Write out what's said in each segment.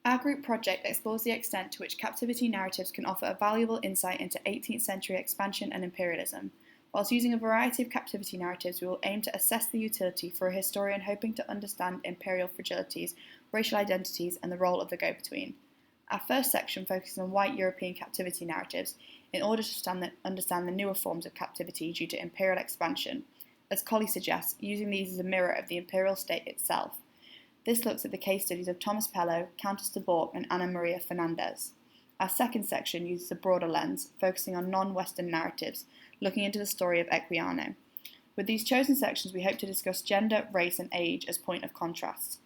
Our group project explores the extent to which captivity narratives can offer a valuable insight into 18th century expansion and imperialism. Whilst using a variety of captivity narratives, we will aim to assess the utility for a historian hoping to understand imperial fragilities, racial identities, and the role of the go-between. Our first section focuses on white European captivity narratives in order to understand the newer forms of captivity due to imperial expansion. As Colley suggests, using these as a mirror of the imperial state itself. This looks at the case studies of Thomas Pellow, Countess de Bourg, and Ana Maria Fernandez. Our second section uses a broader lens, focusing on non-Western narratives, looking into the story of Equiano. With these chosen sections, we hope to discuss gender, race, and age as point of contrasts.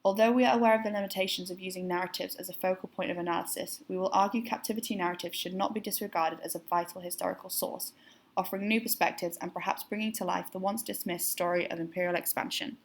Although we are aware of the limitations of using narratives as a focal point of analysis, we will argue captivity narratives should not be disregarded as a vital historical source, offering new perspectives and perhaps bringing to life the once dismissed story of imperial expansion.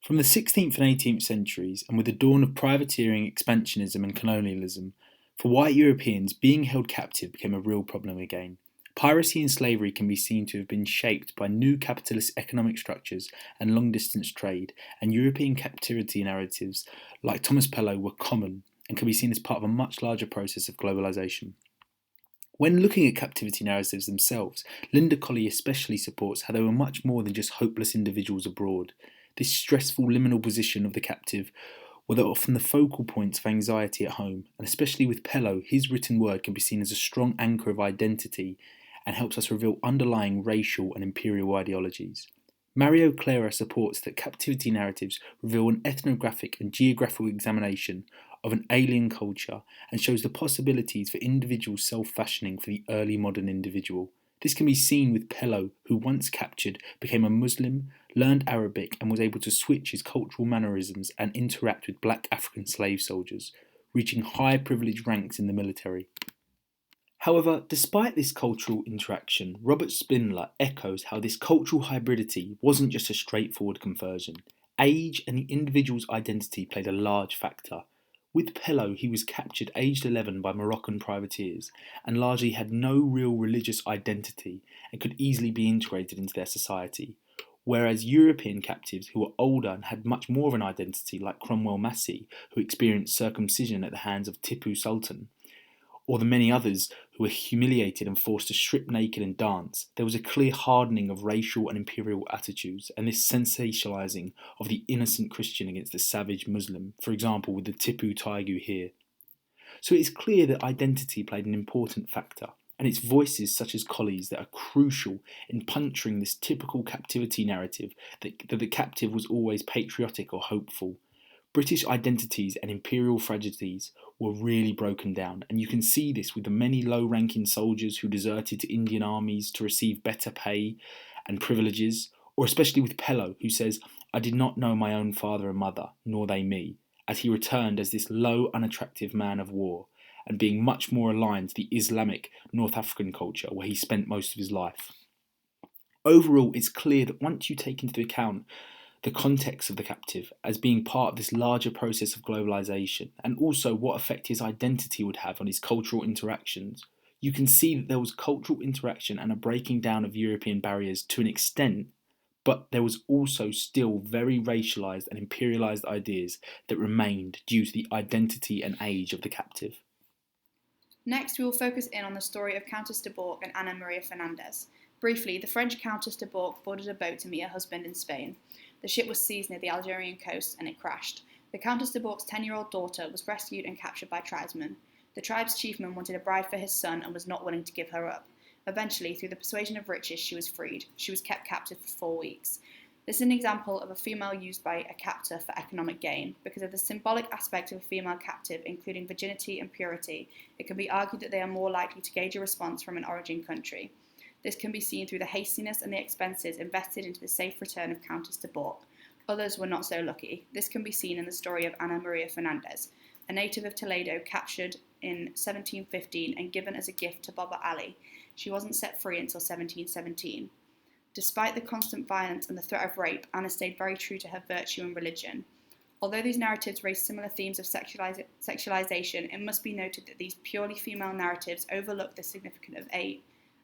From the 16th and 18th centuries, and with the dawn of privateering, expansionism, and colonialism, for white Europeans, being held captive became a real problem again. Piracy and slavery can be seen to have been shaped by new capitalist economic structures and long-distance trade, and European captivity narratives, like Thomas Pellow, were common and can be seen as part of a much larger process of globalisation. When looking at captivity narratives themselves, Linda Colley especially supports how they were much more than just hopeless individuals abroad. This stressful liminal position of the captive were often the focal points of anxiety at home, and especially with Pellow, his written word can be seen as a strong anchor of identity and helps us reveal underlying racial and imperial ideologies. Mario Clara supports that captivity narratives reveal an ethnographic and geographical examination of an alien culture and shows the possibilities for individual self-fashioning for the early modern individual. This can be seen with Pellow, who once captured, became a Muslim, learned Arabic and was able to switch his cultural mannerisms and interact with black African slave soldiers, reaching high privileged ranks in the military. However, despite this cultural interaction, Robert Spindler echoes how this cultural hybridity wasn't just a straightforward conversion. Age and the individual's identity played a large factor. With Pellow, he was captured aged 11 by Moroccan privateers and largely had no real religious identity and could easily be integrated into their society. Whereas European captives who were older and had much more of an identity, like Cromwell Massey, who experienced circumcision at the hands of Tipu Sultan, or the many others who were humiliated and forced to strip naked and dance, there was a clear hardening of racial and imperial attitudes and this sensationalizing of the innocent Christian against the savage Muslim, for example with the Tipu Taigu here. So it is clear that identity played an important factor, and it's voices such as Colley's that are crucial in puncturing this typical captivity narrative that the captive was always patriotic or hopeful. British identities and imperial fragilities were really broken down, and you can see this with the many low-ranking soldiers who deserted to Indian armies to receive better pay and privileges, or especially with Pellow, who says, "I did not know my own father and mother, nor they me," as he returned as this low, unattractive man of war, and being much more aligned to the Islamic North African culture where he spent most of his life. Overall, it's clear that once you take into account the context of the captive as being part of this larger process of globalization, and also what effect his identity would have on his cultural interactions, you can see that there was cultural interaction and a breaking down of European barriers to an extent, but there was also still very racialized and imperialized ideas that remained due to the identity and age of the captive. Next, we will focus in on the story of Countess de Bourg and Ana Maria Fernandez. Briefly, the French Countess de Bourg boarded a boat to meet her husband in Spain. The ship was seized near the Algerian coast and it crashed. The Countess de Bourg's 10-year-old daughter was rescued and captured by tribesmen. The tribe's chiefman wanted a bride for his son and was not willing to give her up. Eventually, through the persuasion of riches, she was freed. She was kept captive for 4 weeks. This is an example of a female used by a captor for economic gain. Because of the symbolic aspect of a female captive, including virginity and purity, it can be argued that they are more likely to gauge a response from an origin country. This can be seen through the hastiness and the expenses invested into the safe return of Countess de Bourg. Others were not so lucky. This can be seen in the story of Ana Maria Fernandez, a native of Toledo captured in 1715 and given as a gift to Baba Ali. She wasn't set free until 1717. Despite the constant violence and the threat of rape, Anna stayed very true to her virtue and religion. Although these narratives raise similar themes of sexualization, it must be noted that these purely female narratives overlook the significance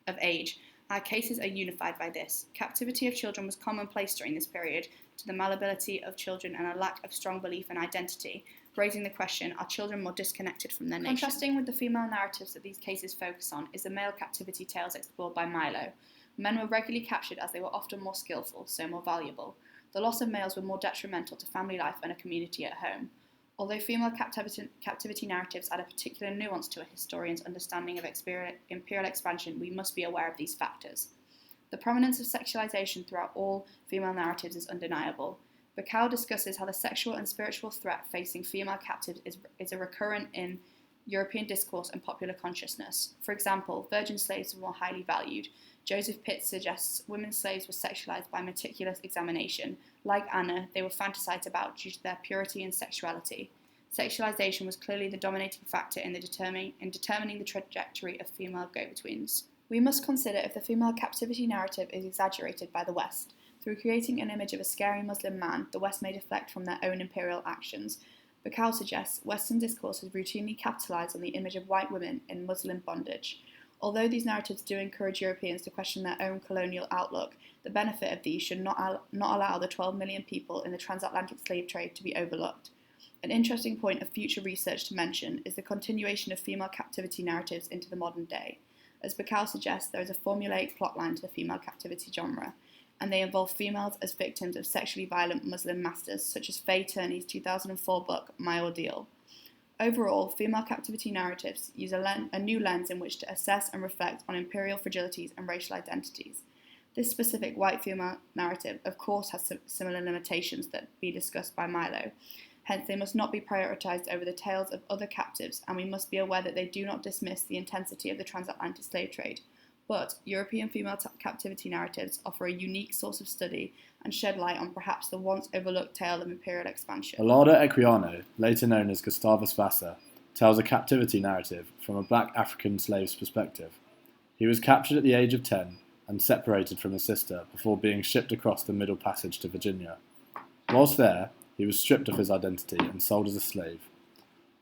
of age. Our cases are unified by this. Captivity of children was commonplace during this period. to the malleability of children and a lack of strong belief in identity, raising the question, are children more disconnected from their nation? Contrasting with the female narratives that these cases focus on is the male captivity tales explored by Milo. Men were regularly captured as they were often more skillful, so more valuable. The loss of males were more detrimental to family life and a community at home. Although female captivity narratives add a particular nuance to a historian's understanding of imperial expansion, we must be aware of these factors. The prominence of sexualization throughout all female narratives is undeniable. Bacall discusses how the sexual and spiritual threat facing female captives is a recurrent in European discourse and popular consciousness. For example, virgin slaves were more highly valued. Joseph Pitt suggests women slaves were sexualized by meticulous examination. Like Anna, they were fantasized about due to their purity and sexuality. Sexualization was clearly the dominating factor in determining the trajectory of female go-betweens. We must consider if the female captivity narrative is exaggerated by the West. Through creating an image of a scary Muslim man, the West may deflect from their own imperial actions. Bacall suggests Western discourse has routinely capitalized on the image of white women in Muslim bondage. Although these narratives do encourage Europeans to question their own colonial outlook, the benefit of these should not allow the 12 million people in the transatlantic slave trade to be overlooked. An interesting point of future research to mention is the continuation of female captivity narratives into the modern day. As Bacall suggests, there is a formulaic plotline to the female captivity genre, and they involve females as victims of sexually violent Muslim masters, such as Faye Turney's 2004 book, My Ordeal. Overall, female captivity narratives use a new lens in which to assess and reflect on imperial fragilities and racial identities. This specific white female narrative, of course, has similar limitations that be discussed by Milo. Hence, they must not be prioritised over the tales of other captives, and we must be aware that they do not dismiss the intensity of the transatlantic slave trade. But European female captivity narratives offer a unique source of study and shed light on perhaps the once overlooked tale of imperial expansion. Olaudah Equiano, later known as Gustavus Vassa, tells a captivity narrative from a black African slave's perspective. He was captured at the age of 10 and separated from his sister before being shipped across the Middle Passage to Virginia. Whilst there, he was stripped of his identity and sold as a slave.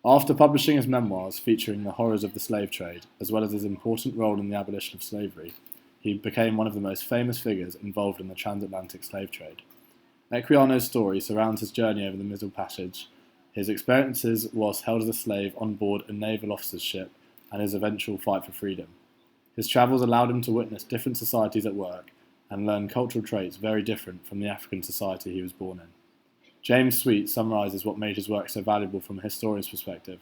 After publishing his memoirs featuring the horrors of the slave trade, as well as his important role in the abolition of slavery, he became one of the most famous figures involved in the transatlantic slave trade. Equiano's story surrounds his journey over the Middle Passage, his experiences whilst held as a slave on board a naval officer's ship, and his eventual fight for freedom. His travels allowed him to witness different societies at work and learn cultural traits very different from the African society he was born in. James Sweet summarises what made his work so valuable from a historian's perspective.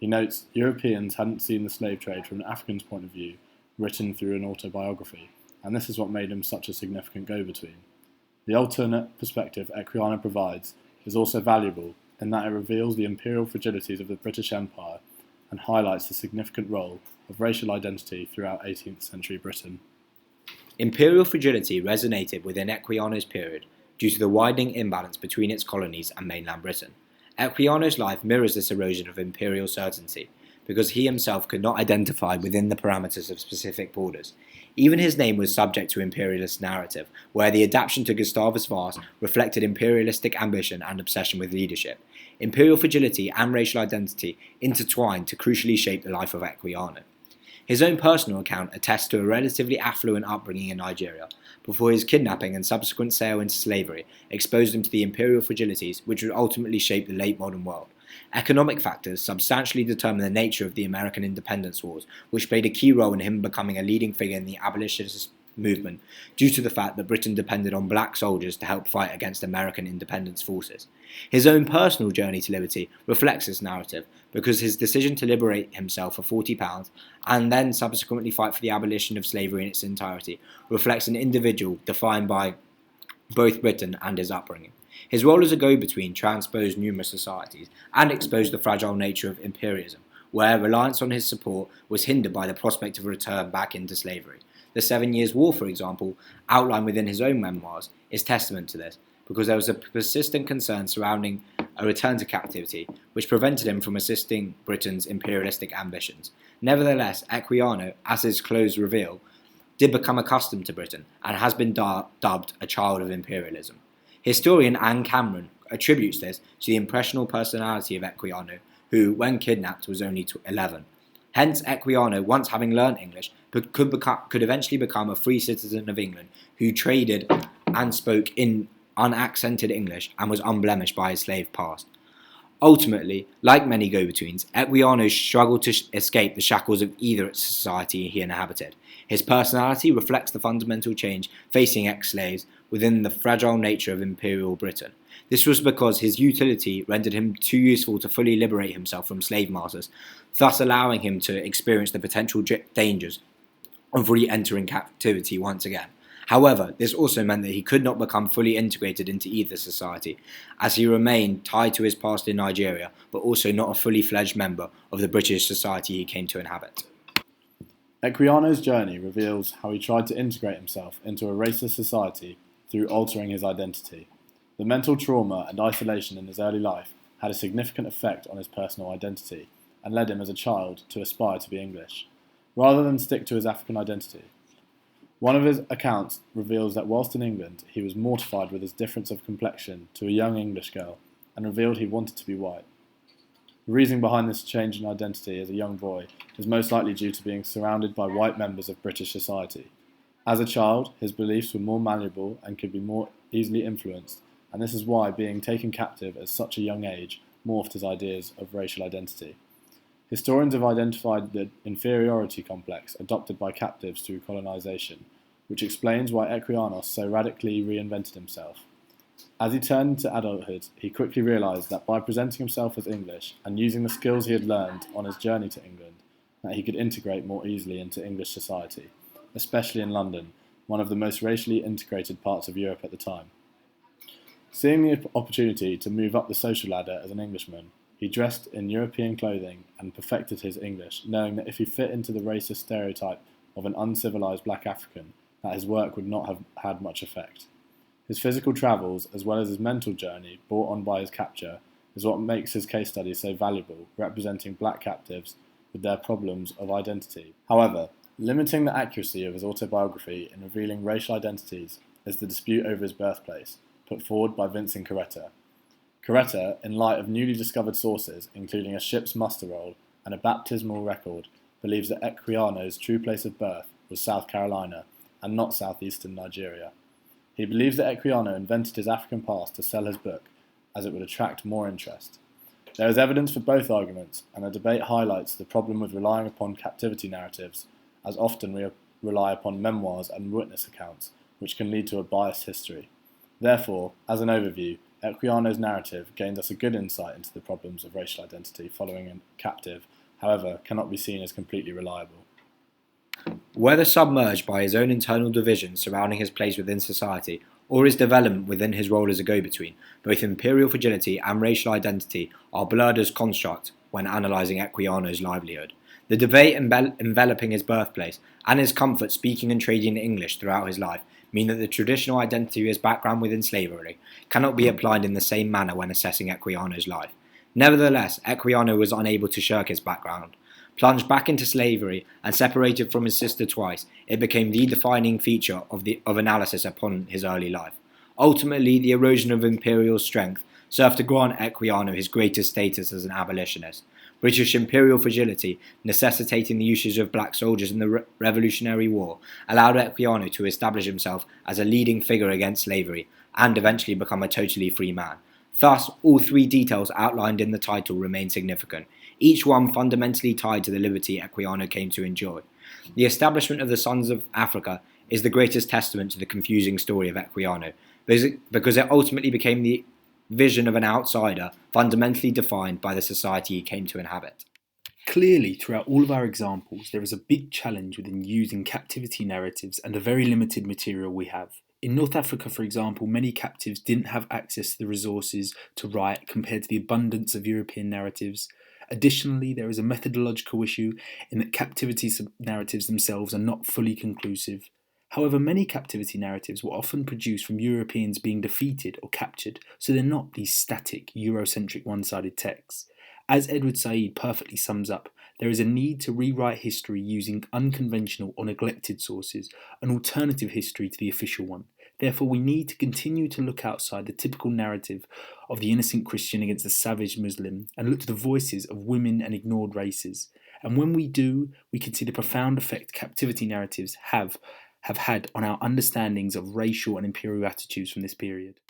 He notes, Europeans hadn't seen the slave trade from an African's point of view, written through an autobiography, and this is what made him such a significant go-between. The alternate perspective Equiano provides is also valuable in that it reveals the imperial fragilities of the British Empire and highlights the significant role of racial identity throughout 18th century Britain. Imperial fragility resonated within Equiano's period due to the widening imbalance between its colonies and mainland Britain. Equiano's life mirrors this erosion of imperial certainty, because he himself could not identify within the parameters of specific borders. Even his name was subject to imperialist narrative, where the adaptation to Gustavus Vassa reflected imperialistic ambition and obsession with leadership. Imperial fragility and racial identity intertwined to crucially shape the life of Equiano. His own personal account attests to a relatively affluent upbringing in Nigeria, before his kidnapping and subsequent sale into slavery exposed him to the imperial fragilities which would ultimately shape the late modern world. Economic factors substantially determine the nature of the American independence wars, which played a key role in him becoming a leading figure in the abolitionist movement due to the fact that Britain depended on black soldiers to help fight against American independence forces. His own personal journey to liberty reflects this narrative, because his decision to liberate himself for £40 and then subsequently fight for the abolition of slavery in its entirety reflects an individual defined by both Britain and his upbringing. His role as a go-between transposed numerous societies and exposed the fragile nature of imperialism, where reliance on his support was hindered by the prospect of a return back into slavery. The 7 Years' War, for example, outlined within his own memoirs, is testament to this, because there was a persistent concern surrounding a return to captivity, which prevented him from assisting Britain's imperialistic ambitions. Nevertheless, Equiano, as his clothes reveal, did become accustomed to Britain and has been dubbed a child of imperialism. Historian Anne Cameron attributes this to the impressionable personality of Equiano, who, when kidnapped, was only 11. Hence, Equiano, once having learnt English, could eventually become a free citizen of England who traded and spoke in unaccented English and was unblemished by his slave past. Ultimately, like many go-betweens, Equiano struggled to escape the shackles of either society he inhabited. His personality reflects the fundamental change facing ex-slaves within the fragile nature of Imperial Britain. This was because his utility rendered him too useful to fully liberate himself from slave masters, thus allowing him to experience the potential dangers of re-entering captivity once again. However, this also meant that he could not become fully integrated into either society, as he remained tied to his past in Nigeria, but also not a fully fledged member of the British society he came to inhabit. Equiano's journey reveals how he tried to integrate himself into a racist society through altering his identity. The mental trauma and isolation in his early life had a significant effect on his personal identity and led him as a child to aspire to be English, rather than stick to his African identity. One of his accounts reveals that whilst in England, he was mortified with his difference of complexion to a young English girl and revealed he wanted to be white. The reason behind this change in identity as a young boy is most likely due to being surrounded by white members of British society. As a child, his beliefs were more malleable and could be more easily influenced, and this is why being taken captive at such a young age morphed his ideas of racial identity. Historians have identified the inferiority complex adopted by captives through colonisation, which explains why Equianos so radically reinvented himself. As he turned into adulthood, he quickly realised that by presenting himself as English and using the skills he had learned on his journey to England, that he could integrate more easily into English society, especially in London, one of the most racially integrated parts of Europe at the time. Seeing the opportunity to move up the social ladder as an Englishman, he dressed in European clothing and perfected his English, knowing that if he fit into the racist stereotype of an uncivilized black African, that his work would not have had much effect. His physical travels, as well as his mental journey brought on by his capture, is what makes his case study so valuable, representing black captives with their problems of identity. However, limiting the accuracy of his autobiography in revealing racial identities is the dispute over his birthplace, put forward by Vincent Carretta. Carretta, in light of newly discovered sources, including a ship's muster roll and a baptismal record, believes that Equiano's true place of birth was South Carolina and not southeastern Nigeria. He believes that Equiano invented his African past to sell his book, as it would attract more interest. There is evidence for both arguments, and the debate highlights the problem with relying upon captivity narratives, as often we rely upon memoirs and witness accounts, which can lead to a biased history. Therefore, as an overview, Equiano's narrative gains us a good insight into the problems of racial identity following a captive, however, cannot be seen as completely reliable. Whether submerged by his own internal divisions surrounding his place within society, or his development within his role as a go-between, both imperial fragility and racial identity are blurred as construct when analysing Equiano's livelihood. The debate enveloping his birthplace and his comfort speaking and trading in English throughout his life mean that the traditional identity of his background within slavery cannot be applied in the same manner when assessing Equiano's life. Nevertheless, Equiano was unable to shirk his background. Plunged back into slavery and separated from his sister twice, it became the defining feature of analysis upon his early life. Ultimately, the erosion of imperial strength served to grant Equiano his greatest status as an abolitionist. British imperial fragility, necessitating the usage of black soldiers in the Revolutionary War, allowed Equiano to establish himself as a leading figure against slavery and eventually become a totally free man. Thus, all three details outlined in the title remain significant, each one fundamentally tied to the liberty Equiano came to enjoy. The establishment of the Sons of Africa is the greatest testament to the confusing story of Equiano, because it ultimately became the vision of an outsider fundamentally defined by the society he came to inhabit. Clearly, throughout all of our examples, there is a big challenge within using captivity narratives and the very limited material we have. In North Africa, for example, many captives didn't have access to the resources to write compared to the abundance of European narratives. Additionally, there is a methodological issue in that captivity narratives themselves are not fully conclusive. However, many captivity narratives were often produced from Europeans being defeated or captured, so they're not these static, Eurocentric one-sided texts. As Edward Said perfectly sums up, there is a need to rewrite history using unconventional or neglected sources, an alternative history to the official one. Therefore, we need to continue to look outside the typical narrative of the innocent Christian against the savage Muslim and look to the voices of women and ignored races. And when we do, we can see the profound effect captivity narratives have had on our understandings of racial and imperial attitudes from this period.